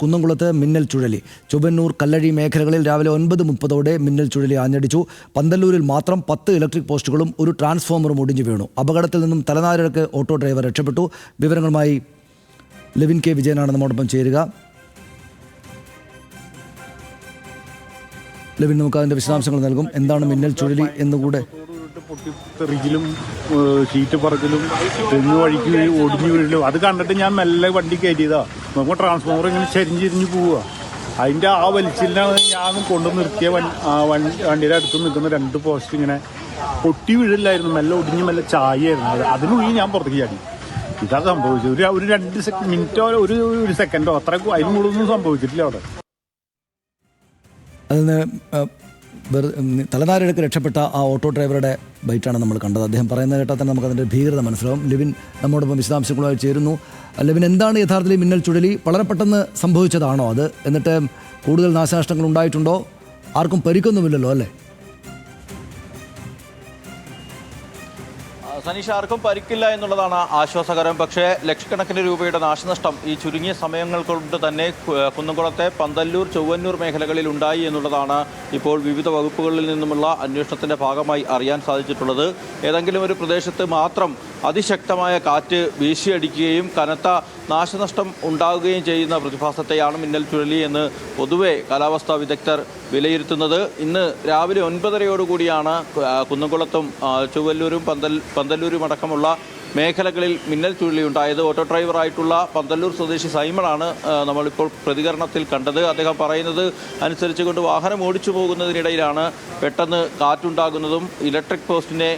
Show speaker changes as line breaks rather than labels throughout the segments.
കുന്നംകുളത്ത് മിന്നൽ ചുഴലി. ചൊവ്വന്നൂർ കല്ലഴി മേഖലകളിൽ രാവിലെ 9:30 മിന്നൽ ചുഴലി ആഞ്ഞടിച്ചു. പന്തല്ലൂരിൽ മാത്രം 10 ഇലക്ട്രിക് പോസ്റ്റുകളും ഒരു ട്രാൻസ്ഫോമറും ഒടിഞ്ഞു വീണു. അപകടത്തിൽ നിന്നും തലനാരിഴക്ക് ഓട്ടോ ഡ്രൈവർ രക്ഷപ്പെട്ടു. വിവരങ്ങളുമായി ലെവിൻ കെ വിജയനാണ് നമ്മോടൊപ്പം ചേരുക. ലെവിൻ, നമുക്ക് അതിൻ്റെ വിശദാംശങ്ങൾ നൽകും. എന്താണ് മിന്നൽ ചുഴലി എന്നുകൂടെ?
പൊട്ടിത്തെറിക്കലും ഷീറ്റ് പറക്കലും തെങ്ങ് വഴിക്ക് ഒടിഞ്ഞു വീഴലും അത് കണ്ടിട്ട് ഞാൻ മെല്ലെ വണ്ടി കയറ്റിയതാ. നമുക്ക് ട്രാൻസ്ഫോമർ ഇങ്ങനെ ചരിഞ്ഞിരിഞ്ഞ് പോവുക. അതിൻ്റെ ആ വലിച്ചിലാണ് ഞാൻ കൊണ്ടു നിർത്തിയ വണ്ടിയുടെ അടുത്ത് നിൽക്കുന്ന 2 പോസ്റ്റ് ഇങ്ങനെ പൊട്ടി വീഴില്ലായിരുന്നു, മെല്ലെ ഒടിഞ്ഞ് മെല്ലെ ചായയായിരുന്നു. അതിനുള്ളിൽ ഞാൻ പുറത്തേക്ക് ചാടി. ഇതാ സംഭവിച്ചത്. ഒരു 2 മിനിറ്റോ ഒരു സെക്കൻഡോ അത്ര അതിന് കൂടുതലൊന്നും സംഭവിച്ചിട്ടില്ല അവിടെ.
അതിന് തലനാരിഴക്ക് രക്ഷപ്പെട്ട ആ ഓട്ടോ ഡ്രൈവറുടെ ബൈറ്റാണ് നമ്മൾ കണ്ടത്. അദ്ദേഹം പറയുന്നത് കേട്ടാൽ തന്നെ നമുക്കതിൻ്റെ ഭീകരത മനസ്സിലാവും. ലെവിൻ നമ്മോടൊപ്പം വിശദാംശങ്ങളുമായി ചേരുന്നു. ലെവിൻ, എന്താണ് യഥാർത്ഥത്തിൽ മിന്നൽ ചുഴലി? വളരെ പെട്ടെന്ന് സംഭവിച്ചതാണോ അത്? എന്നിട്ട് കൂടുതൽ നാശനഷ്ടങ്ങൾ ഉണ്ടായിട്ടുണ്ടോ? ആർക്കും പരിക്കൊന്നുമില്ലല്ലോ അല്ലേ?
സനീഷ്, ആർക്കും പരിക്കില്ല എന്നുള്ളതാണ് ആശ്വാസകരം. പക്ഷേ ലക്ഷക്കണക്കിന് രൂപയുടെ നാശനഷ്ടം ഈ ചുരുങ്ങിയ സമയങ്ങൾ കൊണ്ട് തന്നെ കുന്നംകുളത്തെ പന്തല്ലൂർ, ചൊവ്വന്നൂർ മേഖലകളിൽ ഉണ്ടായി എന്നുള്ളതാണ് ഇപ്പോൾ വിവിധ വകുപ്പുകളിൽ നിന്നുമുള്ള അന്വേഷണത്തിൻ്റെ ഭാഗമായി അറിയാൻ സാധിച്ചിട്ടുള്ളത്. ഏതെങ്കിലും ഒരു പ്രദേശത്ത് മാത്രം അതിശക്തമായ കാറ്റ് വീശിയടിക്കുകയും കനത്ത നാശനഷ്ടം ഉണ്ടാവുകയും ചെയ്യുന്ന പ്രതിഭാസത്തെയാണ് മിന്നൽ ചുഴലി എന്ന് പൊതുവെ കാലാവസ്ഥാ വിദഗ്ധർ വിലയിരുത്തുന്നത്. ഇന്ന് രാവിലെ 9:30 കുന്നംകുളത്തും ചൊവ്വന്നൂരും പന്തല്ലൂരും അടക്കമുള്ള മേഖലകളിൽ മിന്നൽ ചുഴലി ഉണ്ടായത്. ഓട്ടോ ഡ്രൈവറായിട്ടുള്ള പന്തല്ലൂർ സ്വദേശി സൈമണാണ് നമ്മളിപ്പോൾ പ്രതികരണത്തിൽ കണ്ടത്. അദ്ദേഹം പറയുന്നത് അനുസരിച്ചുകൊണ്ട് വാഹനം ഓടിച്ചു പോകുന്നതിനിടയിലാണ് പെട്ടെന്ന് കാറ്റുണ്ടാകുന്നതും ഇലക്ട്രിക് പോസ്റ്റിനെ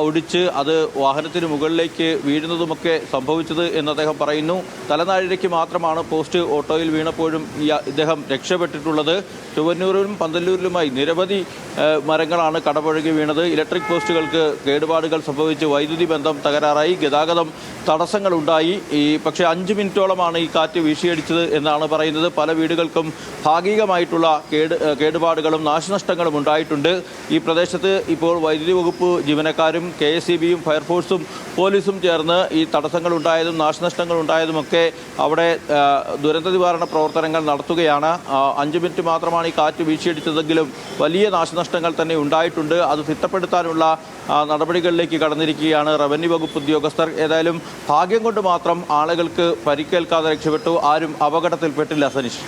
ഒടിച്ച് അത് വാഹനത്തിന് മുകളിലേക്ക് വീഴുന്നതുമൊക്കെ സംഭവിച്ചത് എന്ന് അദ്ദേഹം പറയുന്നു. തലനാരിഴയ്ക്ക് മാത്രമാണ് പോസ്റ്റ് ഓട്ടോയിൽ വീണപ്പോഴും ഇദ്ദേഹം രക്ഷപ്പെട്ടിട്ടുള്ളത്. ചൊവ്വന്നൂരിലും പന്തല്ലൂരിലുമായി നിരവധി മരങ്ങളാണ് കടപുഴകി വീണത്. ഇലക്ട്രിക് പോസ്റ്റുകൾക്ക് കേടുപാടുകൾ സംഭവിച്ച് വൈദ്യുതി ബന്ധം തകരാറായി, ഗതാഗതം തടസ്സങ്ങളുണ്ടായി. പക്ഷേ 5 മിനിറ്റോളമാണ് ഈ കാറ്റ് വീശിയടിച്ചത് എന്നാണ് പറയുന്നത്. പല വീടുകൾക്കും ഭാഗികമായിട്ടുള്ള കേടുപാടുകളും നാശനഷ്ടങ്ങളും ഉണ്ടായിട്ടുണ്ട്. ഈ പ്രദേശത്ത് ഇപ്പോൾ വൈദ്യുതി വകുപ്പ് ജീവനക്കാരും KSEBയും ഫയർഫോഴ്സും പോലീസും ചേർന്ന് ഈ തടസ്സങ്ങളുണ്ടായതും നാശനഷ്ടങ്ങളുണ്ടായതുമൊക്കെ അവിടെ ദുരന്ത നിവാരണ പ്രവർത്തനങ്ങൾ നടത്തുകയാണ്. 5 മിനിറ്റ് മാത്രമാണ് ഈ കാറ്റ് വീശിയടിച്ചതെങ്കിലും വലിയ നാശനഷ്ടങ്ങൾ തന്നെ ഉണ്ടായിട്ടുണ്ട്. അത് തിട്ടപ്പെടുത്താനുള്ള നടപടികളിലേക്ക് കടന്നിരിക്കുകയാണ് റവന്യൂ വകുപ്പ് ഉദ്യോഗസ്ഥർ. ഏതായാലും ഭാഗ്യം കൊണ്ട് മാത്രം ആളുകൾക്ക് പരിക്കേൽക്കാതെ രക്ഷപ്പെട്ടു. ആരും അപകടത്തിൽപ്പെട്ടില്ല. സനീഷ്.